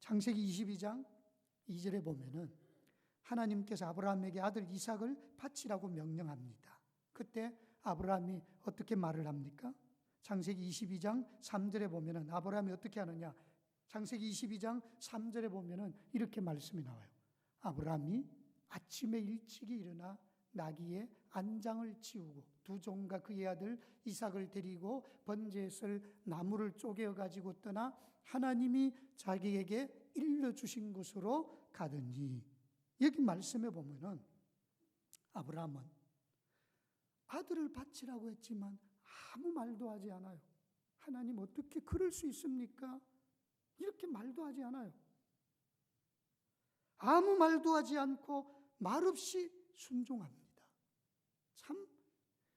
창세기 22장 2절에 보면은 하나님께서 아브라함에게 아들 이삭을 바치라고 명령합니다. 그때 아브라함이 어떻게 말을 합니까? 창세기 22장 3절에 보면은 아브라함이 어떻게 하느냐? 창세기 22장 3절에 보면은 이렇게 말씀이 나와요. 아브라함이 아침에 일찍이 일어나 나귀의 안장을 치우고 두 종과 그의 아들 이삭을 데리고 번제를 나무를 쪼개어 가지고 떠나 하나님이 자기에게 일러주신 곳으로 가더니, 여기 말씀에 보면은 아브라함은 아들을 바치라고 했지만 아무 말도 하지 않아요. 하나님 어떻게 그럴 수 있습니까? 이렇게 말도 하지 않아요. 아무 말도 하지 않고 말없이 순종합니다. 참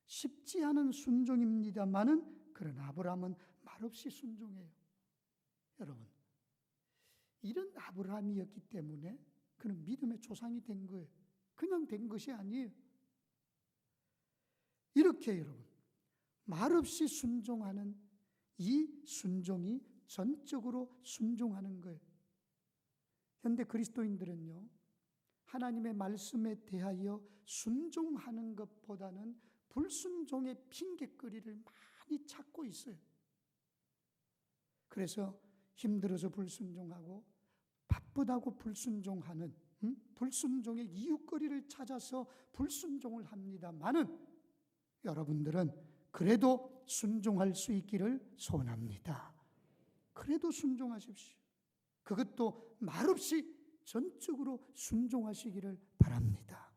쉽지 않은 순종입니다만은 그러나 아브라함은 말없이 순종해요. 여러분, 이런 아브라함이었기 때문에 그는 믿음의 조상이 된 거예요. 그냥 된 것이 아니에요. 이렇게 여러분, 말없이 순종하는 이 순종이 전적으로 순종하는 거예요. 현대 그리스도인들은요, 하나님의 말씀에 대하여 순종하는 것보다는 불순종의 핑계거리를 많이 찾고 있어요. 그래서 힘들어서 불순종하고 바쁘다고 불순종하는, 불순종의 이유거리를 찾아서 불순종을 합니다마는 여러분들은 그래도 순종할 수 있기를 소원합니다. 그래도 순종하십시오. 그것도 말없이 전적으로 순종하시기를 바랍니다.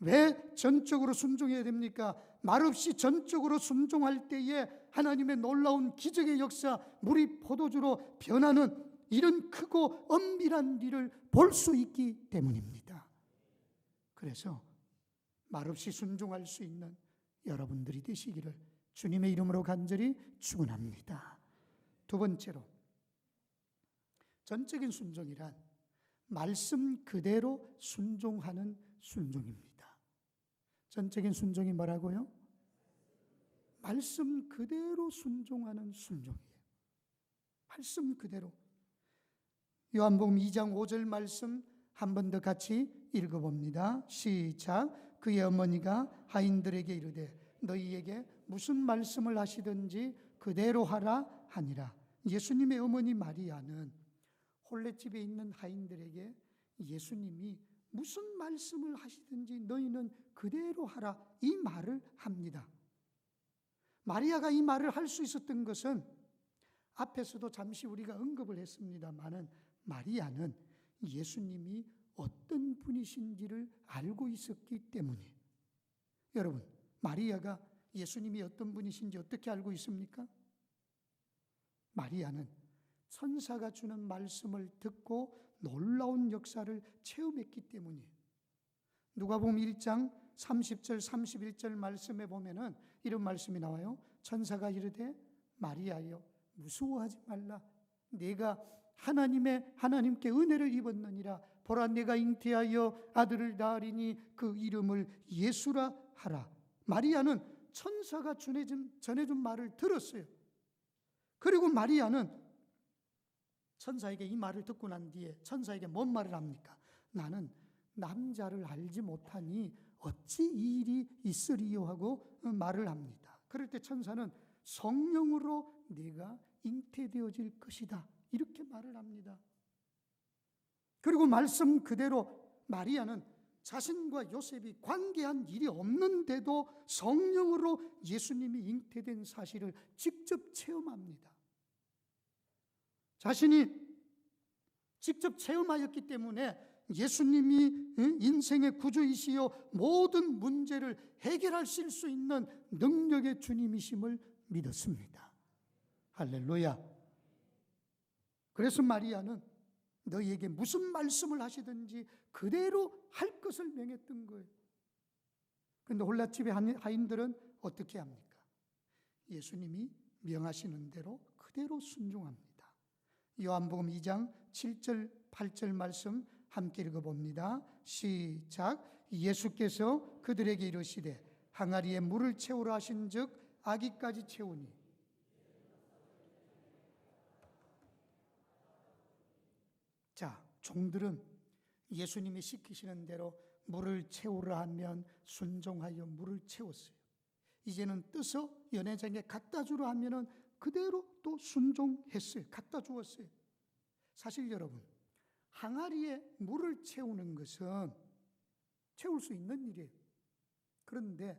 왜 전적으로 순종해야 됩니까? 말없이 전적으로 순종할 때에 하나님의 놀라운 기적의 역사, 물이 포도주로 변하는 이런 크고 엄밀한 일을 볼 수 있기 때문입니다. 그래서 말없이 순종할 수 있는 여러분들이 되시기를 주님의 이름으로 간절히 축원합니다. 두 번째로, 전적인 순종이란 말씀 그대로 순종하는 순종입니다. 전적인 순종이 뭐라고요? 말씀 그대로 순종하는 순종이에요. 말씀 그대로. 요한복음 2장 5절 말씀 한 번 더 같이 읽어봅니다. 시작. 그의 어머니가 하인들에게 이르되 너희에게 무슨 말씀을 하시든지 그대로 하라 하니라. 예수님의 어머니 마리아는 홀레집에 있는 하인들에게 예수님이 무슨 말씀을 하시든지 너희는 그대로 하라, 이 말을 합니다. 마리아가 이 말을 할 수 있었던 것은 앞에서도 잠시 우리가 언급을 했습니다마는 마리아는 예수님이 어떤 분이신지를 알고 있었기 때문이에요. 여러분, 마리아가 예수님이 어떤 분이신지 어떻게 알고 있습니까? 마리아는 천사가 주는 말씀을 듣고 놀라운 역사를 체험했기 때문이에요. 누가복음 1장 30절 31절 말씀에 보면은 이런 말씀이 나와요. 천사가 이르되 마리아여 무서워하지 말라. 네가 하나님께 은혜를 입었느니라. 보라 내가 잉태하여 아들을 낳으리니 그 이름을 예수라 하라. 마리아는 천사가 전해준 말을 들었어요. 그리고 마리아는 천사에게 이 말을 듣고 난 뒤에 천사에게 뭔 말을 합니까? 나는 남자를 알지 못하니 어찌 이 일이 있으리요 하고 말을 합니다. 그럴 때 천사는 성령으로 네가 잉태되어질 것이다, 이렇게 말을 합니다. 그리고 말씀 그대로 마리아는 자신과 요셉이 관계한 일이 없는데도 성령으로 예수님이 잉태된 사실을 직접 체험합니다. 자신이 직접 체험하였기 때문에 예수님이 인생의 구주이시요 모든 문제를 해결하실 수 있는 능력의 주님이심을 믿었습니다. 할렐루야. 그래서 마리아는 너희에게 무슨 말씀을 하시든지 그대로 할 것을 명했던 거예요. 그런데 홀라집의 하인들은 어떻게 합니까? 예수님이 명하시는 대로 그대로 순종합니다. 요한복음 2장 7절 8절 말씀 함께 읽어봅니다. 시작. 예수께서 그들에게 이르시되 항아리에 물을 채우라 하신즉 아기까지 채우니 자, 종들은 예수님이 시키시는 대로 물을 채우라 하면 순종하여 물을 채웠어요. 이제는 떠서 연회장에 갖다 주라 하면은 그대로 또 순종했어요. 갖다 주었어요. 사실 여러분, 항아리에 물을 채우는 것은 채울 수 있는 일이에요. 그런데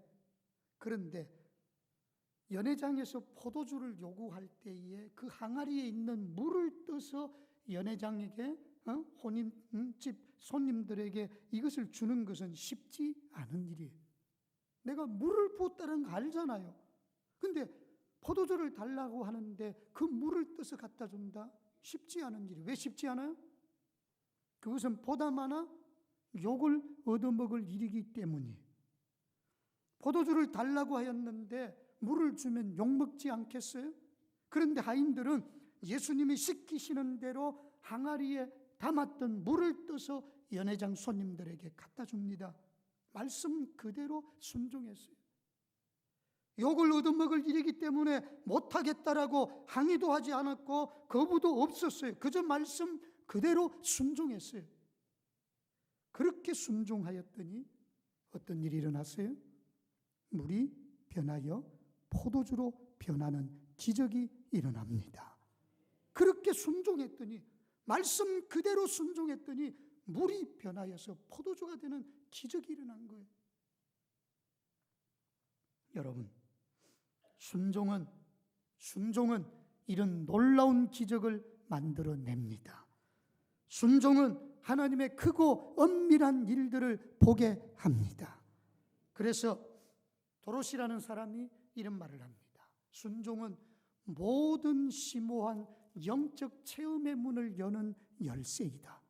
연회장에서 포도주를 요구할 때에 그 항아리에 있는 물을 떠서 연회장에게 혼인집 손님들에게 이것을 주는 것은 쉽지 않은 일이에요. 내가 물을 부었다는 거 알잖아요. 근데 포도주를 달라고 하는데 그 물을 떠서 갖다 준다? 쉽지 않은 일이에요. 왜 쉽지 않아요? 그것은 보다마나 욕을 얻어먹을 일이기 때문이에요. 포도주를 달라고 하였는데 물을 주면 욕먹지 않겠어요? 그런데 하인들은 예수님이 시키시는 대로 항아리에 담았던 물을 떠서 연회장 손님들에게 갖다 줍니다. 말씀 그대로 순종했어요. 욕을 얻어먹을 일이기 때문에 못하겠다라고 항의도 하지 않았고 거부도 없었어요. 그저 말씀 그대로 순종했어요. 그렇게 순종하였더니 어떤 일이 일어났어요? 물이 변하여 포도주로 변하는 기적이 일어납니다. 그렇게 순종했더니, 말씀 그대로 순종했더니 물이 변하여서 포도주가 되는 기적이 일어난 거예요. 여러분, 순종은 이런 놀라운 기적을 만들어냅니다. 순종은 하나님의 크고 엄밀한 일들을 보게 합니다. 그래서 도로시라는 사람이 이런 말을 합니다. 순종은 모든 심오한 영적 체험의 문을 여는 열쇠이다.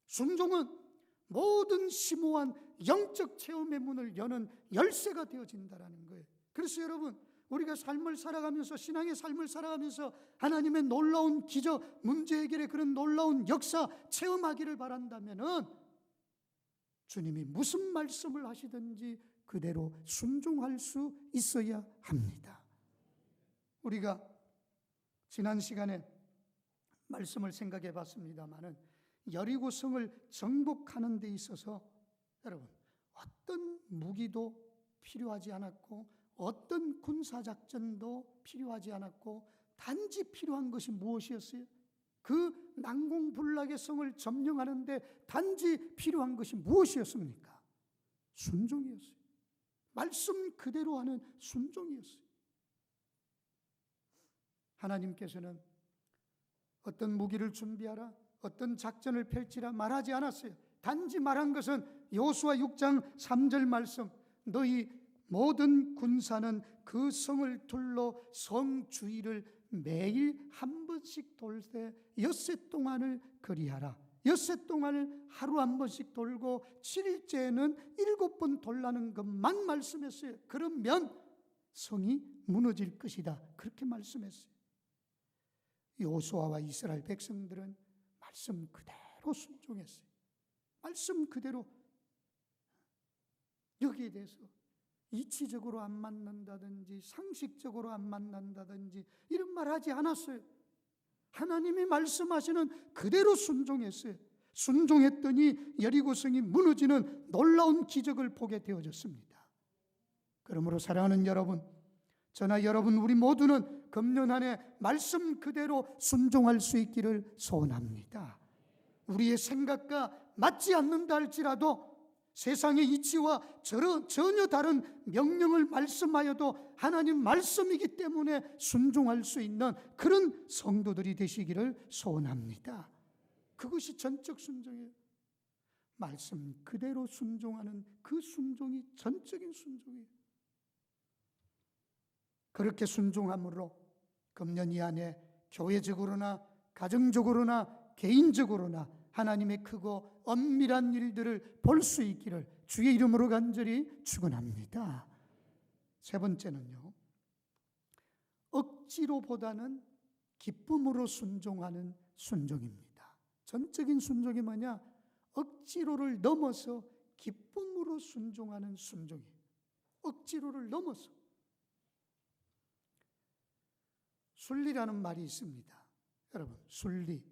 순종은 모든 심오한 영적 체험의 문을 여는 열쇠가 되어진다는 거예요. 그래서 여러분, 우리가 삶을 살아가면서, 신앙의 삶을 살아가면서 하나님의 놀라운 기적, 문제 해결의 그런 놀라운 역사 체험하기를 바란다면은 주님이 무슨 말씀을 하시든지 그대로 순종할 수 있어야 합니다. 우리가 지난 시간에 말씀을 생각해 봤습니다마는 여리고성을 정복하는 데 있어서 여러분, 어떤 무기도 필요하지 않았고 어떤 군사작전도 필요하지 않았고 단지 필요한 것이 무엇이었어요? 그 난공불락의 성을 점령하는데 단지 필요한 것이 무엇이었습니까? 순종이었어요. 말씀 그대로 하는 순종이었어요. 하나님께서는 어떤 무기를 준비하라, 어떤 작전을 펼치라 말하지 않았어요. 단지 말한 것은 여호수아 6장 3절 말씀, 너희 모든 군사는 그 성을 둘러 성 주위를 매일 한 번씩 돌되 엿새 동안을 그리하라. 엿새 동안을 하루 한 번씩 돌고 7일째에는 7번 돌라는 것만 말씀했어요. 그러면 성이 무너질 것이다. 그렇게 말씀했어요. 여호수아와 이스라엘 백성들은 말씀 그대로 순종했어요. 말씀 그대로. 여기에 대해서 이치적으로 안 맞는다든지 상식적으로 안 맞는다든지 이런 말 하지 않았어요. 하나님이 말씀하시는 그대로 순종했어요. 순종했더니 여리고성이 무너지는 놀라운 기적을 보게 되어졌습니다. 그러므로 사랑하는 여러분, 저나 여러분 우리 모두는 금년 한 해 말씀 그대로 순종할 수 있기를 소원합니다. 우리의 생각과 맞지 않는다 할지라도 세상의 이치와 전혀 다른 명령을 말씀하여도 하나님 말씀이기 때문에 순종할 수 있는 그런 성도들이 되시기를 소원합니다. 그것이 전적 순종이에요. 말씀 그대로 순종하는 그 순종이 전적인 순종이에요. 그렇게 순종함으로 금년 이 안에 교회적으로나 가정적으로나 개인적으로나 하나님의 크고 엄밀한 일들을 볼 수 있기를 주의 이름으로 간절히 축원합니다. 세 번째는요, 억지로보다는 기쁨으로 순종하는 순종입니다. 전적인 순종이 뭐냐? 억지로를 넘어서 기쁨으로 순종하는 순종이에요. 억지로를 넘어서. 순리라는 말이 있습니다. 여러분, 순리.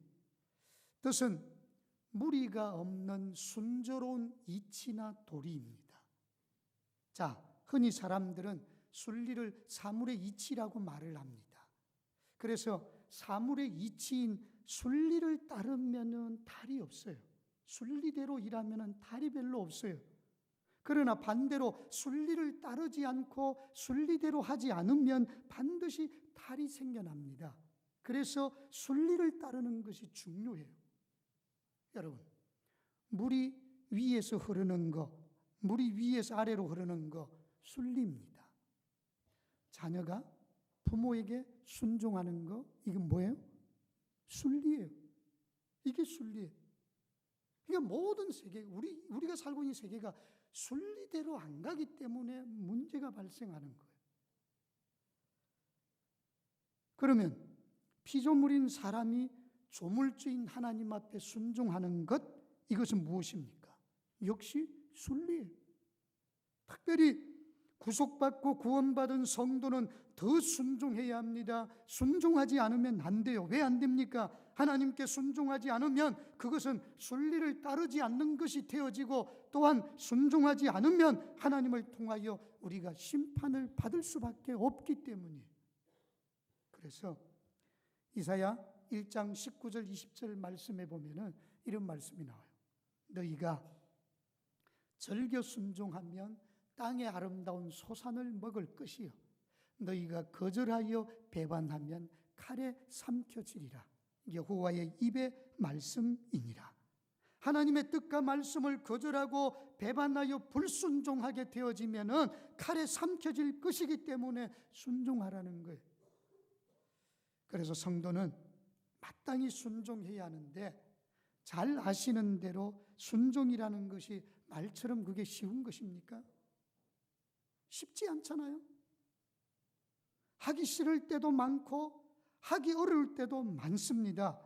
뜻은 무리가 없는 순조로운 이치나 도리입니다. 자, 흔히 사람들은 순리를 사물의 이치라고 말을 합니다. 그래서 사물의 이치인 순리를 따르면 탈이 없어요. 순리대로 일하면 탈이 별로 없어요. 그러나 반대로 순리를 따르지 않고 순리대로 하지 않으면 반드시 탈이 생겨납니다. 그래서 순리를 따르는 것이 중요해요. 여러분, 물이 위에서 흐르는 거, 물이 위에서 아래로 흐르는 거 순리입니다. 자녀가 부모에게 순종하는 거, 이건 뭐예요? 순리예요. 이게 순리예요. 그러니까 모든 세계, 우리가 살고 있는 세계가 순리대로 안 가기 때문에 문제가 발생하는 거예요. 그러면 피조물인 사람이 조물주인 하나님 앞에 순종하는 것, 이것은 무엇입니까? 역시 순리예요. 특별히 구속받고 구원받은 성도는 더 순종해야 합니다. 순종하지 않으면 안 돼요. 왜 안 됩니까? 하나님께 순종하지 않으면 그것은 순리를 따르지 않는 것이 되어지고, 또한 순종하지 않으면 하나님을 통하여 우리가 심판을 받을 수밖에 없기 때문이에요. 그래서 이사야 1장 19절 20절 말씀에 보면은 이런 말씀이 나와요. 너희가 절겨 순종하면 땅의 아름다운 소산을 먹을 것이요 너희가 거절하여 배반하면 칼에 삼켜지리라. 여호와의 입의 말씀이니라. 하나님의 뜻과 말씀을 거절하고 배반하여 불순종하게 되어지면은 칼에 삼켜질 것이기 때문에 순종하라는 거예요. 그래서 성도는 마땅히 순종해야 하는데, 잘 아시는 대로 순종이라는 것이 말처럼 그게 쉬운 것입니까? 쉽지 않잖아요. 하기 싫을 때도 많고 하기 어려울 때도 많습니다.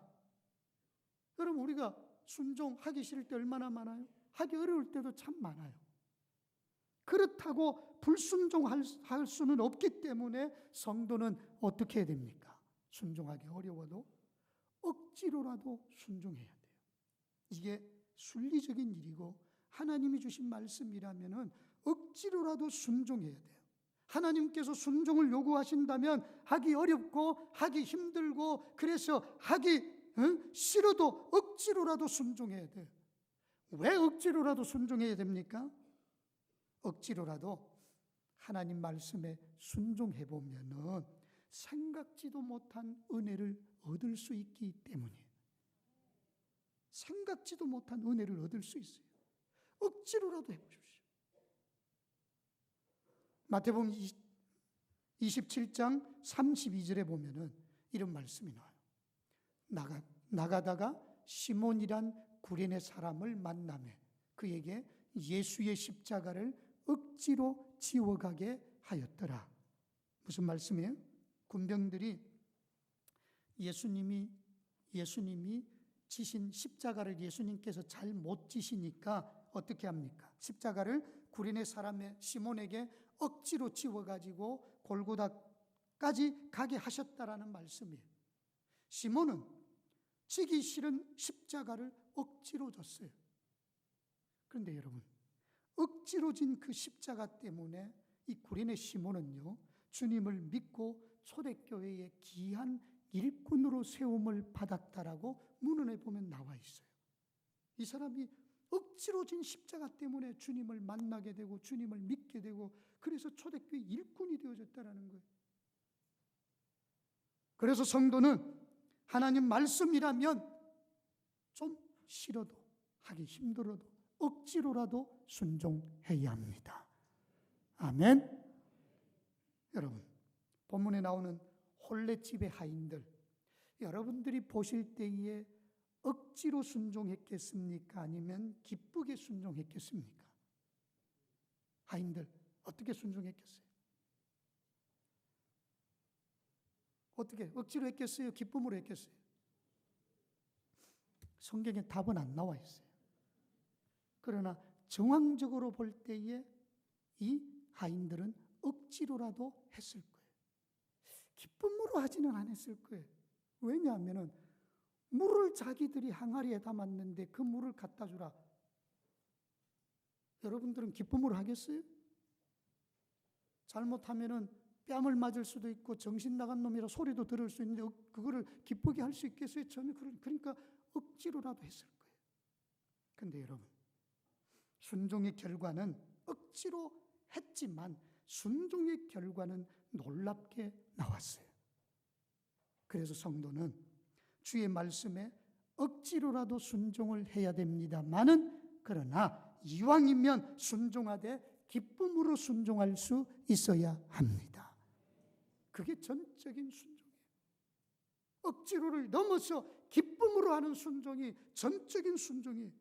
여러분, 우리가 순종하기 싫을 때 얼마나 많아요? 하기 어려울 때도 참 많아요. 그렇다고 불순종할 수는 없기 때문에 성도는 어떻게 해야 됩니까? 순종하기 어려워도 억지로라도 순종해야 돼요. 이게 순리적인 일이고 하나님이 주신 말씀이라면 억지로라도 순종해야 돼요. 하나님께서 순종을 요구하신다면 하기 어렵고 하기 힘들고, 그래서 하기 싫어도 억지로라도 순종해야 돼요. 왜 억지로라도 순종해야 됩니까? 억지로라도 하나님 말씀에 순종해 보면은 생각지도 못한 은혜를 얻을 수 있기 때문이에요. 생각지도 못한 은혜를 얻을 수 있어요. 억지로라도 해보십시오. 마태복음 27장 32절에 보면은 이런 말씀이 나와요. 나가다가 시몬이란 구레네 사람을 만나매 그에게 예수의 십자가를 억지로 지워가게 하였더라. 무슨 말씀이에요? 군병들이 예수님이 지신 십자가를 예수님께서 잘 못 지시니까 어떻게 합니까? 십자가를 구레네 사람의 시몬에게 억지로 지워가지고 골고다까지 가게 하셨다라는 말씀이에요. 시몬은 지기 싫은 십자가를 억지로 졌어요. 그런데 여러분, 억지로 진 그 십자가 때문에 이 구레네 시몬은요, 주님을 믿고 초대교회의 귀한 일꾼으로 세움을 받았다라고 문헌에 보면 나와 있어요. 이 사람이 억지로 진 십자가 때문에 주님을 만나게 되고 주님을 믿게 되고, 그래서 초대교회 일꾼이 되어졌다라는 거예요. 그래서 성도는 하나님 말씀이라면 좀 싫어도 하기 힘들어도 억지로라도 순종해야 합니다. 아멘. 여러분, 본문에 나오는 혼례집의 하인들, 여러분들이 보실 때에 억지로 순종했겠습니까? 아니면 기쁘게 순종했겠습니까? 하인들 어떻게 순종했겠어요? 어떻게? 억지로 했겠어요? 기쁨으로 했겠어요? 성경에 답은 안 나와 있어요. 그러나 정황적으로 볼 때에 이 하인들은 억지로라도 했을 거예요. 기쁨으로 하지는 않았을 거예요. 왜냐하면 물을 자기들이 항아리에 담았는데 그 물을 갖다 주라. 여러분들은 기쁨으로 하겠어요? 잘못하면은 뺨을 맞을 수도 있고 정신 나간 놈이라 소리도 들을 수 있는데 그거를 기쁘게 할 수 있겠어요? 전혀. 그러니까 억지로라도 했을 거예요. 근데 여러분, 순종의 결과는 억지로 했지만 순종의 결과는 놀랍게 나왔어요. 그래서 성도는 주의 말씀에 억지로라도 순종을 해야 됩니다마는 그러나 이왕이면 순종하되 기쁨으로 순종할 수 있어야 합니다. 그게 전적인 순종이에요. 억지로를 넘어서 기쁨으로 하는 순종이 전적인 순종이에요.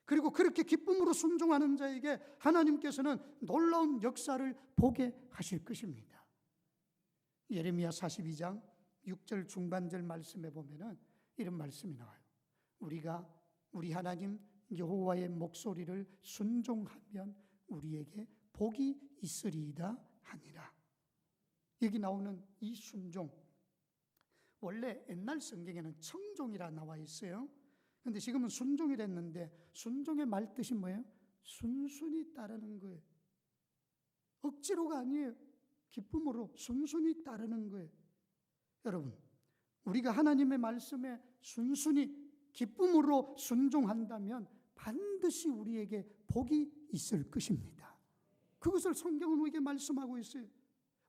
그리고 그렇게 기쁨으로 순종하는 자에게 하나님께서는 놀라운 역사를 보게 하실 것입니다. 예레미야 42장 6절 중반절 말씀에 보면은 이런 말씀이 나와요. 우리가 우리 하나님 여호와의 목소리를 순종하면 우리에게 복이 있으리이다 하니라. 여기 나오는 이 순종, 원래 옛날 성경에는 청종이라 나와 있어요. 그런데 지금은 순종이랬는데 순종의 말뜻이 뭐예요? 순순히 따르는 거예요. 억지로가 아니에요. 기쁨으로 순순히 따르는 거예요. 여러분, 우리가 하나님의 말씀에 순순히 기쁨으로 순종한다면 반드시 우리에게 복이 있을 것입니다. 그것을 성경은 우리에게 말씀하고 있어요.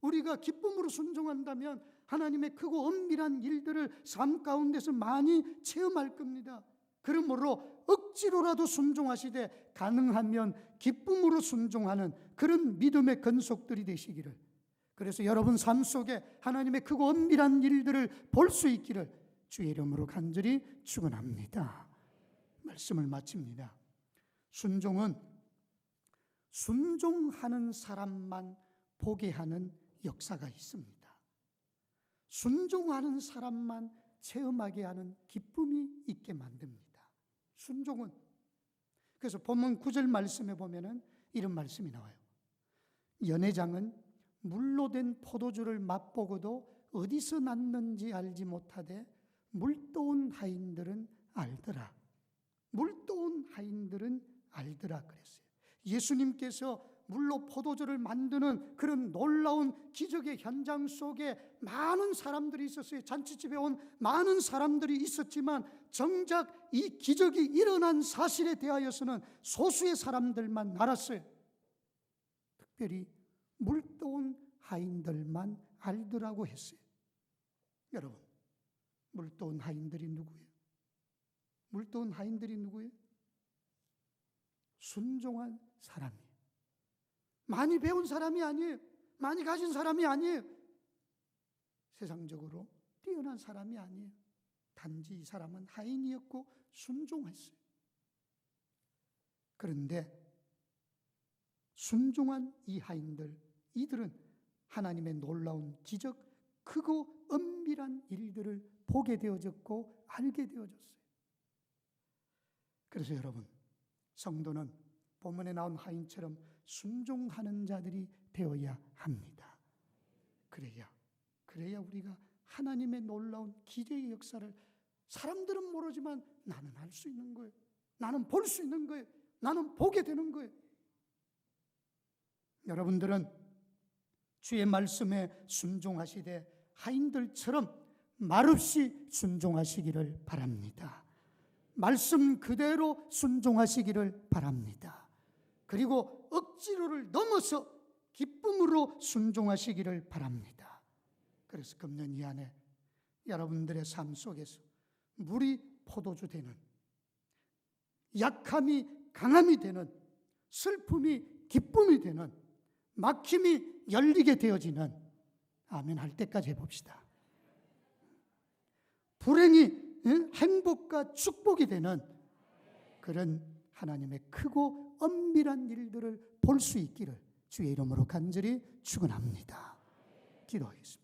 우리가 기쁨으로 순종한다면 하나님의 크고 엄밀한 일들을 삶 가운데서 많이 체험할 겁니다. 그러므로 억지로라도 순종하시되 가능하면 기쁨으로 순종하는 그런 믿음의 건속들이 되시기를, 그래서 여러분 삶 속에 하나님의 크고 엄밀한 일들을 볼 수 있기를 주의 이름으로 간절히 축원합니다. 말씀을 마칩니다. 순종은 순종하는 사람만 보게 하는 역사가 있습니다. 순종하는 사람만 체험하게 하는 기쁨이 있게 만듭니다. 순종은, 그래서 본문 9절 말씀에 보면은 이런 말씀이 나와요. 연회장은 물로 된 포도주를 맛보고도 어디서 났는지 알지 못하되 물도온 하인들은 알더라. 물도온 하인들은 알더라 그랬어요. 예수님께서 물로 포도주를 만드는 그런 놀라운 기적의 현장 속에 많은 사람들이 있었어요. 잔치집에 온 많은 사람들이 있었지만 정작 이 기적이 일어난 사실에 대하여서는 소수의 사람들만 알았어요. 특별히 물도온 하인들만 알더라고 했어요. 여러분, 물도온 하인들이 누구예요? 물도온 하인들이 누구예요? 순종한 사람이에요. 많이 배운 사람이 아니에요. 많이 가진 사람이 아니에요. 세상적으로 뛰어난 사람이 아니에요. 단지 이 사람은 하인이었고 순종했어요. 그런데 순종한 이 하인들, 이들은 하나님의 놀라운 기적, 크고 엄밀한 일들을 보게 되어졌고 알게 되어졌어요. 그래서 여러분, 성도는 본문에 나온 하인처럼 순종하는 자들이 되어야 합니다. 그래야 우리가 하나님의 놀라운 기적의 역사를 사람들은 모르지만 나는 알 수 있는 거예요. 나는 볼 수 있는 거예요. 나는 보게 되는 거예요. 여러분들은 주의 말씀에 순종하시되 하인들처럼 말없이 순종하시기를 바랍니다. 말씀 그대로 순종하시기를 바랍니다. 그리고 억지로를 넘어서 기쁨으로 순종하시기를 바랍니다. 그래서 금년 이 안에 여러분들의 삶 속에서 물이 포도주 되는, 약함이 강함이 되는, 슬픔이 기쁨이 되는, 막힘이 열리게 되어지는, 아멘 할 때까지 해봅시다. 불행이 행복과 축복이 되는 그런 하나님의 크고 엄밀한 일들을 볼 수 있기를 주의 이름으로 간절히 축원합니다. 기도하겠습니다.